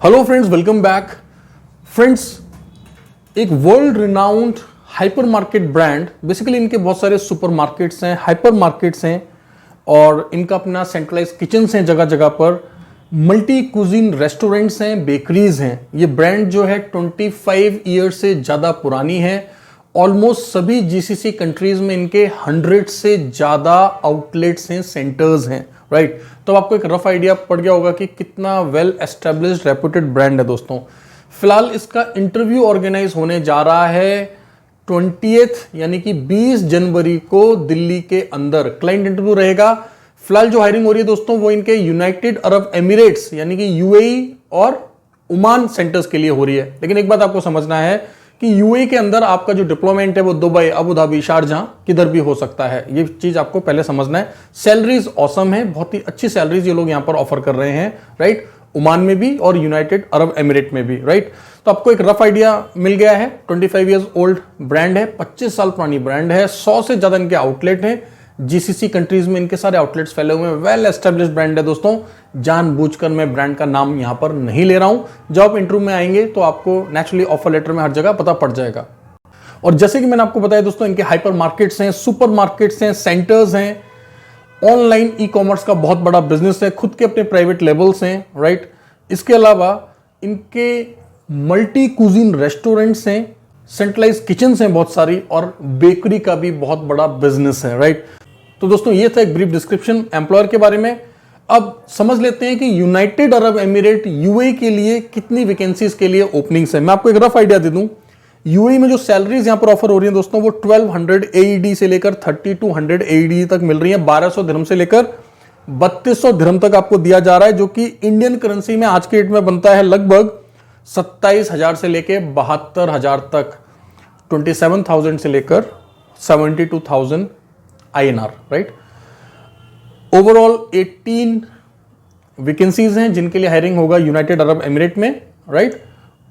Hello friends, welcome back. Friends, एक world renowned hypermarket brand, basically इनके बहुत सारे सुपर मार्केट्स हैं, हाइपर मार्केट्स हैं और इनका अपना सेंट्रलाइज किचन्स हैं जगह जगह पर, मल्टी कुजीन रेस्टोरेंट्स हैं, बेकरीज हैं। ये ब्रांड जो है 25 ईयर से ज़्यादा पुरानी है। ऑलमोस्ट सभी जीसीसी कंट्रीज में इनके 100 से ज़्यादा आउटलेट्स हैं, सेंटर्स हैं, राइट। तो आपको एक रफ आइडिया पड़ गया होगा कि कितना वेल एस्टेब्लिश्ड रेपुटेड ब्रांड है दोस्तों। फिलहाल इसका इंटरव्यू ऑर्गेनाइज होने जा रहा है 20th यानी कि 20 जनवरी को दिल्ली के अंदर क्लाइंट इंटरव्यू रहेगा। फिलहाल जो हायरिंग हो रही है दोस्तों वो इनके यूनाइटेड अरब एमिरेट्स यानी कि यूएई और ओमान सेंटर्स के लिए हो रही है। लेकिन एक बात आपको समझना है कि यूएई के अंदर आपका जो डिप्लॉयमेंट है वो दुबई, अबू धाबी, शारजाह किधर भी हो सकता है। ये चीज आपको पहले समझना है। सैलरीज ऑसम है, बहुत ही अच्छी सैलरीज ये लोग यहां पर ऑफर कर रहे हैं, राइट। ओमान में भी और यूनाइटेड अरब एमिरेट में भी, राइट। तो आपको एक रफ आइडिया मिल गया है। 25 ईयर्स ओल्ड ब्रांड है, 25 साल पुरानी ब्रांड है, 100 से ज्यादा इनके आउटलेट हैं। जीसीसी कंट्रीज में इनके सारे आउटलेट्स फैले हुए हैं। वेल एस्टेब्लिश्ड ब्रांड है दोस्तों। जानबूझकर मैं ब्रांड का नाम यहां पर नहीं ले रहा हूं। जब आप इंटरव्यू में आएंगे तो आपको नेचुरली ऑफर लेटर में हर जगह पता पड़ जाएगा। और जैसे कि मैंने आपको बताया दोस्तों, इनके हाइपर मार्केट्स हैं, सुपर मार्केट्स हैं, सेंटर्स हैं, ऑनलाइन ई कॉमर्स का बहुत बड़ा बिजनेस है, खुद के अपने प्राइवेट लेबल्स हैं, राइट। इसके अलावा इनके मल्टी कुजीन रेस्टोरेंट्स हैं, सेंट्रलाइज किचन्स हैं बहुत सारी, और बेकरी का भी बहुत बड़ा बिजनेस है, राइट। तो दोस्तों ये था एक ब्रीफ डिस्क्रिप्शन एम्प्लॉयर के बारे में। अब समझ लेते हैं कि यूनाइटेड अरब एमिरेट यूएई के लिए कितनी वैकेंसीज के लिए ओपनिंग्स है। मैं आपको एक रफ आइडिया दे दूं। यूएई में जो सैलरीज यहां पर ऑफर हो रही है दोस्तों वो 1200 एईडी से लेकर 3200 एईडी तक मिल रही है। 1200 दिरहम से लेकर 3200 दिरहम तक आपको दिया जा रहा है, जो कि इंडियन करेंसी में आज के डेट में बनता है लगभग 27,000 से लेकर 72,000 तक, 27,000 से लेकर 72,000 INR, राइट। ओवरऑल 18 वैकेंसीज हैं जिनके लिए हायरिंग होगा यूनाइटेड अरब एमिरेट में, राइट।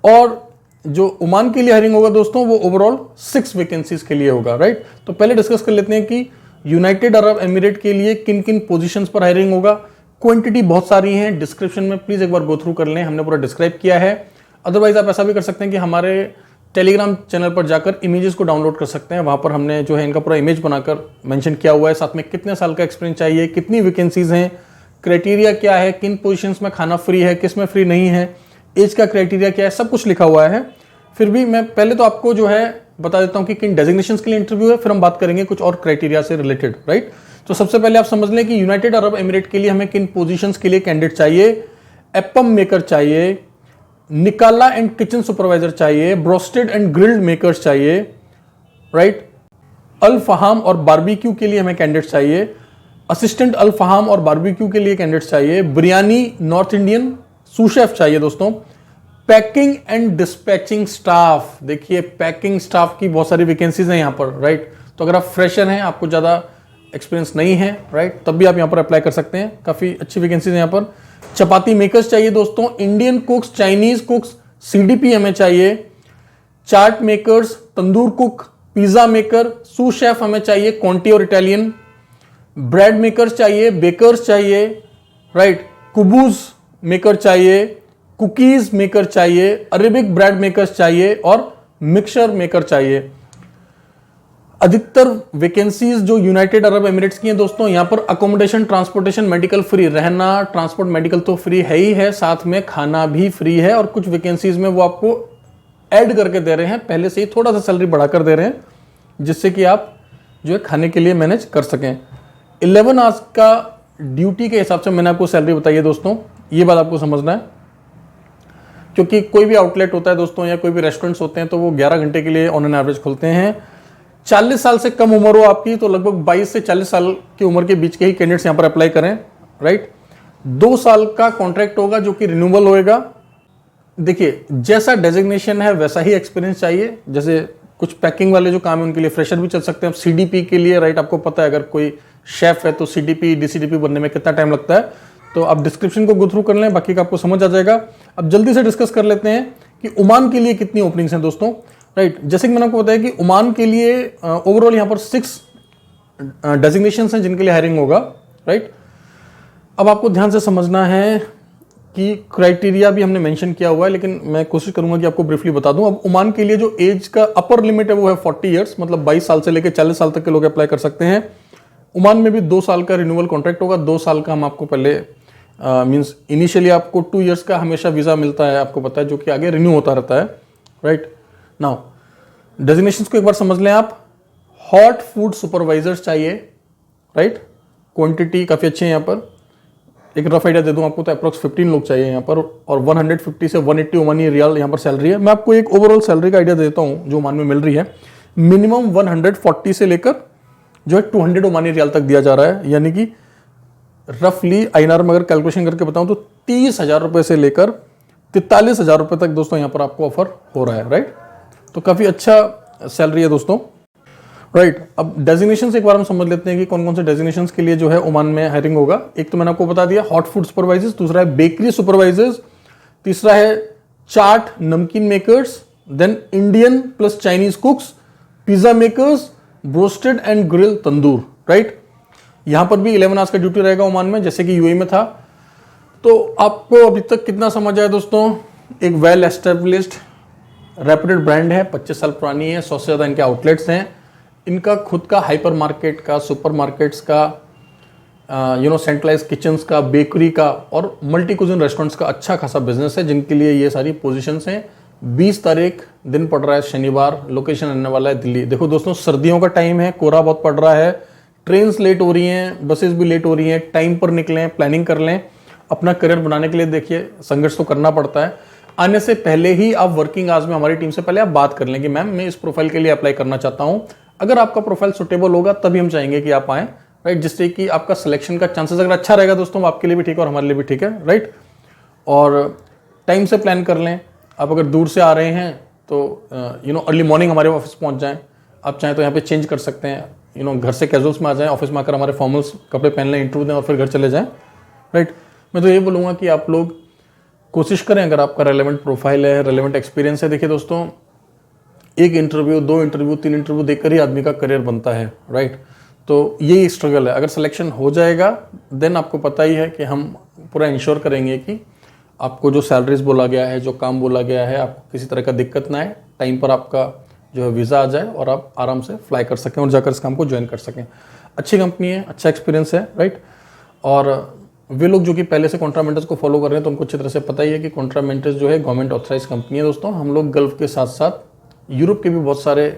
और जो ओमान के लिए हायरिंग होगा दोस्तों वो ओवरऑल 6 वैकेंसीज के लिए होगा, राइट। तो पहले डिस्कस कर लेते हैं कि यूनाइटेड अरब एमिरेट के लिए किन किन पोजीशंस पर हायरिंग होगा। क्वांटिटी बहुत सारी है, डिस्क्रिप्शन में प्लीज एक बार गो थ्रू कर लें, हमने पूरा डिस्क्राइब किया है। अदरवाइज आप ऐसा भी कर सकते हैं कि हमारे टेलीग्राम चैनल पर जाकर इमेजेस को डाउनलोड कर सकते हैं। वहां पर हमने जो है इनका पूरा इमेज बनाकर मेंशन किया हुआ है, साथ में कितने साल का एक्सपीरियंस चाहिए, कितनी वैकेंसीज हैं, क्राइटेरिया क्या है, किन पोजीशंस में खाना फ्री है, किस में फ्री नहीं है, एज का क्राइटेरिया क्या है, सब कुछ लिखा हुआ है। फिर भी मैं पहले तो आपको जो है बता देता हूं कि किन डेजिग्नेशंस के लिए इंटरव्यू है, फिर हम बात करेंगे कुछ और क्राइटेरिया से रिलेटेड, राइट। तो सबसे पहले आप समझ लें कि यूनाइटेड अरब एमिरेट के लिए हमें किन पोजीशंस के लिए कैंडिडेट चाहिए। एपम मेकर चाहिए, निकाला एंड किचन सुपरवाइजर चाहिए, ब्रोस्टेड एंड ग्रिल्ड मेकर्स चाहिए, राइट। अल फहाम और बारबेक्यू के लिए हमें कैंडिडेट चाहिए। असिस्टेंट अल फहाम और बारबेक्यू के लिए कैंडिडेट चाहिए। बिरयानी नॉर्थ इंडियन सूशेफ चाहिए दोस्तों। पैकिंग एंड डिस्पैचिंग स्टाफ, देखिए पैकिंग स्टाफ की बहुत सारी वैकेंसीज हैं यहाँ पर, राइट। तो अगर आप फ्रेशर हैं, आपको ज़्यादा एक्सपीरियंस नहीं है, राइट, तब भी आप यहाँ पर अप्लाई कर सकते हैं। काफ़ी अच्छी वैकेंसीज हैं यहाँ पर। चपाती मेकर्स चाहिए दोस्तों, Indian cooks, Chinese cooks, CDP हमें चाहिए। Chaat makers, tandoor cook, pizza maker, sous chef हमें चाहिए, क्वांटी और इटालियन। ब्रेड मेकर्स चाहिए, बेकर्स चाहिए, राइट। कुबूज मेकर चाहिए, कुकीज मेकर चाहिए, अरेबिक ब्रेड मेकर्स चाहिए और मिक्सचर मेकर चाहिए। अधिकतर वैकेंसीज जो यूनाइटेड अरब एमिरेट्स की हैं दोस्तों, यहां पर अकोमोडेशन, ट्रांसपोर्टेशन, मेडिकल फ्री, रहना, ट्रांसपोर्ट, मेडिकल तो फ्री है ही है, साथ में खाना भी फ्री है। और कुछ वैकेंसीज में वो आपको ऐड करके दे रहे हैं, पहले से ही थोड़ा सा सैलरी बढ़ाकर दे रहे हैं, जिससे कि आप जो है खाने के लिए मैनेज कर सकें। 11 आवर्स का ड्यूटी के हिसाब से मैंने आपको सैलरी बताई है दोस्तों, ये बात आपको समझना है। क्योंकि कोई भी आउटलेट होता है दोस्तों या कोई भी रेस्टोरेंट्स होते हैं तो वो 11 घंटे के लिए ऑन एन एवरेज खुलते हैं। 40 साल से कम उम्र हो आपकी तो लगभग 22 से 40 साल की उम्र के बीच के ही कैंडिडेट्स यहाँ पर अप्लाई करें, राइट। 2 साल का कॉन्ट्रैक्ट होगा जो कि रिन्यूअल होएगा। देखिए जैसा डेजिग्नेशन है वैसा ही एक्सपीरियंस चाहिए। जैसे कुछ पैकिंग वाले जो काम है उनके लिए फ्रेशर भी चल सकते हैं। सीडीपी के लिए, राइट, आपको पता है अगर कोई शेफ है तो सीडीपी, डीसीडीपी बनने में कितना टाइम लगता है। तो आप डिस्क्रिप्शन को गो थ्रू कर लें, बाकी का आपको समझ आ जाएगा। अब जल्दी से डिस्कस कर लेते हैं कि ओमान के लिए कितनी ओपनिंग्स हैं दोस्तों, राइट। जैसे कि मैंने आपको बताया कि ओमान के लिए ओवरऑल यहाँ पर 6 डेजिग्नेशंस हैं जिनके लिए हायरिंग होगा, राइट। अब आपको ध्यान से समझना है की क्राइटेरिया भी हमने मेंशन किया हुआ है, लेकिन मैं कोशिश करूंगा कि आपको ब्रीफली बता दूं। अब ओमान के लिए जो एज का अपर लिमिट है वो है 40 ईयर्स, मतलब 22 साल से लेकर 40 साल तक के लोग अप्लाई कर सकते हैं। ओमान में भी 2 साल का रिन्यूअल कॉन्ट्रैक्ट होगा। 2 साल का हम आपको पहले मींस इनिशियली आपको 2 ईयर्स का हमेशा वीज़ा मिलता है, आपको पता है, जो कि आगे रिन्यू होता रहता है, राइट। नाउ डेजिग्नेशंस को एक बार समझ लें आप। हॉट फूड सुपरवाइजर्स चाहिए, राइट। क्वांटिटी काफ़ी अच्छी है यहाँ पर। एक रफ आइडिया दे दूं आपको तो अप्रोक्स 15 लोग चाहिए यहाँ पर, और 150 से 180 ओमानी रियाल यहाँ पर सैलरी है। मैं आपको एक ओवरऑल सैलरी का आइडिया देता हूँ जो ओमान में मिल रही है। मिनिमम 140 से लेकर जो है 200 ओमानी रियाल तक दिया जा रहा है, यानी कि रफली आईएनआर में अगर कैलकुलेशन करके बताऊं तो 30,000 रुपये से लेकर 43,000 रुपये तक दोस्तों यहाँ पर आपको ऑफर हो रहा है, राइट। तो काफ़ी अच्छा सैलरी है दोस्तों, राइट। अब डेजिग्नेशन एक बार हम समझ लेते हैं कि कौन कौन से डेजिग्नेशंस के लिए जो है ओमान में हायरिंग होगा। एक तो मैंने आपको बता दिया हॉट फूड सुपरवाइजर्स, दूसरा है बेकरी सुपरवाइजर्स, तीसरा है chaat namkeen makers, then Indian plus Chinese cooks, pizza makers, broasted and grill tandoor, right. यहां पर भी 11 आवर्स का ड्यूटी रहेगा ओमान में, जैसे कि यूएई में था। तो आपको अभी तक कितना समझ आया दोस्तों? एक वेल एस्टेब्लिश्ड रेप्यूटेड ब्रांड है, 25 साल पुरानी है, 100 से ज़्यादा इनके आउटलेट्स हैं। इनका खुद का हाइपर मार्केट का, सुपर मार्केट्स का, सेंट्रलाइज किचन्स का, बेकरी का और मल्टी कुजिन रेस्टोरेंट्स का अच्छा खासा बिजनेस है, जिनके लिए ये सारी पोजीशंस हैं। 20 तारीख दिन पड़ रहा है शनिवार, लोकेशन रहने वाला है दिल्ली। देखो दोस्तों, सर्दियों का टाइम है, कोहरा बहुत पड़ रहा है, ट्रेन्स लेट हो रही हैं, बसेस भी लेट हो रही हैं। टाइम पर निकलें, प्लानिंग कर लें। अपना करियर बनाने के लिए देखिए संघर्ष तो करना पड़ता है। आने से पहले ही आप वर्किंग आवर्स में हमारी टीम से पहले आप बात कर लें कि मैम मैं इस प्रोफाइल के लिए अप्लाई करना चाहता हूँ। अगर आपका प्रोफाइल सुटेबल होगा तभी हम चाहेंगे कि आप आएँ, राइट, जिससे कि आपका सिलेक्शन का चांसेस अगर अच्छा रहेगा दोस्तों, आपके लिए भी ठीक है और हमारे लिए भी ठीक है, राइट। और टाइम से प्लान कर लें। आप अगर दूर से आ रहे हैं तो अर्ली मॉर्निंग हमारे ऑफिस पहुंच जाएं। आप चाहें तो यहाँ पे चेंज कर सकते हैं, घर से कैजुअल्स में आ जाएं, ऑफिस में आकर हमारे फॉर्मल्स कपड़े पहन लें, इंटरव्यू दें और फिर घर चले जाएं, राइट। मैं तो ये बोलूँगा कि आप लोग कोशिश करें, अगर आपका रेलेवेंट प्रोफाइल है, रेलेवेंट एक्सपीरियंस है। देखिए दोस्तों, 1 इंटरव्यू, 2 इंटरव्यू, 3 इंटरव्यू देकर ही आदमी का करियर बनता है, राइट। तो यही स्ट्रगल है। अगर सिलेक्शन हो जाएगा देन आपको पता ही है कि हम पूरा इंश्योर करेंगे कि आपको जो सैलरीज बोला गया है, जो काम बोला गया है, आपको किसी तरह का दिक्कत ना आए, टाइम पर आपका जो है वीज़ा आ जाए और आप आराम से फ्लाई कर सकें और जाकर इस काम को ज्वाइन कर सकें। अच्छी कंपनी है, अच्छा एक्सपीरियंस है, राइट। और वे लोग जो कि पहले से कॉन्ट्रा मेंटर्स को फॉलो कर रहे हैं तो उनको अच्छी तरह से पता ही है कि कॉन्ट्रा मेंटर्स जो है गवर्नमेंट ऑथराइज कंपनी है दोस्तों। हम लोग गल्फ के साथ साथ यूरोप के भी बहुत सारे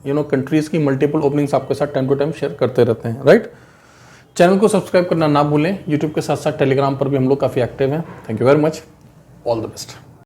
कंट्रीज़ की मल्टीपल ओपनिंग्स आपके साथ टाइम टू टाइम शेयर करते रहते हैं, राइट। चैनल को सब्सक्राइब करना ना भूलें। यूट्यूब के साथ साथ टेलीग्राम पर भी हम लोग काफ़ी एक्टिव हैं। Thank you very much, all the best.